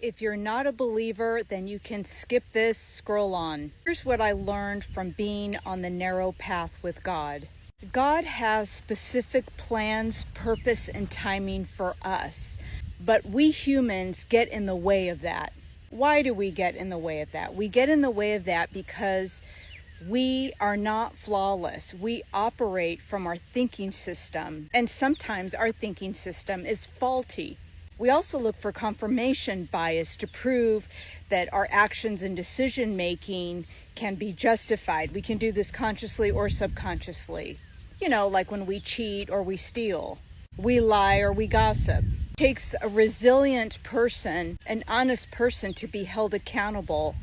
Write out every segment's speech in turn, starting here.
If you're not a believer, then you can skip this, scroll on. Here's what I learned from being on the narrow path with God. God has specific plans, purpose, and timing for us, but we humans get in the way of that. Why do we get in the way of that? We get in the way of that because we are not flawless. We operate from our thinking system, and sometimes our thinking system is faulty. We also look for confirmation bias to prove that our actions and decision making can be justified. We can do this consciously or subconsciously. You know, like when we cheat or we steal, we lie or we gossip. It takes a resilient person, an honest person, to be held accountable.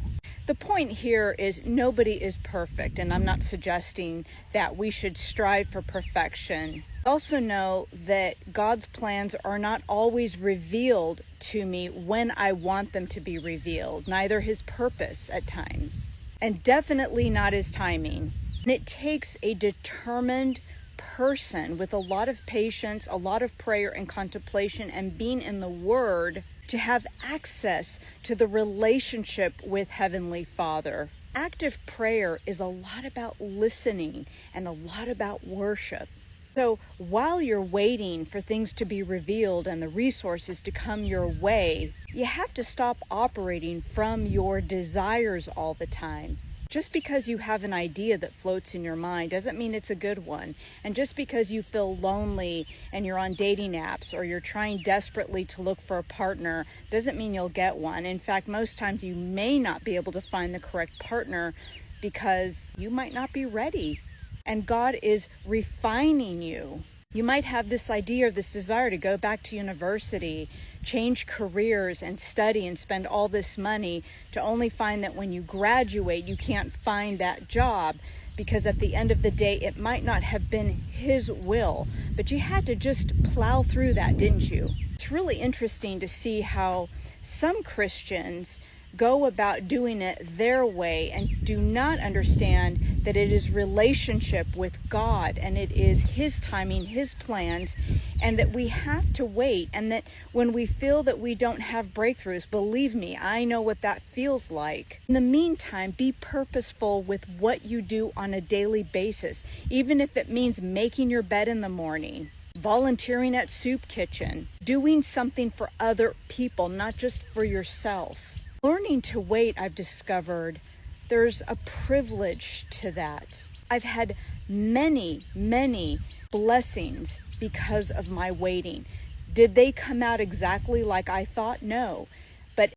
The point here is nobody is perfect, and I'm not suggesting that we should strive for perfection. Also know that God's plans are not always revealed to me when I want them to be revealed, neither his purpose at times, and definitely not his timing. And it takes a determined person with a lot of patience, a lot of prayer and contemplation, and being in the Word to have access to the relationship with Heavenly Father. Active prayer is a lot about listening and a lot about worship. So while you're waiting for things to be revealed and the resources to come your way, you have to stop operating from your desires all the time. Just because you have an idea that floats in your mind doesn't mean it's a good one. And just because you feel lonely and you're on dating apps or you're trying desperately to look for a partner doesn't mean you'll get one. In fact, most times you may not be able to find the correct partner because you might not be ready. And God is refining you. You might have this idea or this desire to go back to university, change careers and study and spend all this money to only find that when you graduate, you can't find that job because at the end of the day, it might not have been his will, but you had to just plow through that, didn't you? It's really interesting to see how some Christians go about doing it their way and do not understand that it is relationship with God and it is his timing, his plans, and that we have to wait. And that when we feel that we don't have breakthroughs, believe me, I know what that feels like. In the meantime, be purposeful with what you do on a daily basis, even if it means making your bed in the morning, volunteering at soup kitchen, doing something for other people, not just for yourself. Learning to wait, I've discovered there's a privilege to that. I've had many, many blessings because of my waiting. Did they come out exactly like I thought? No.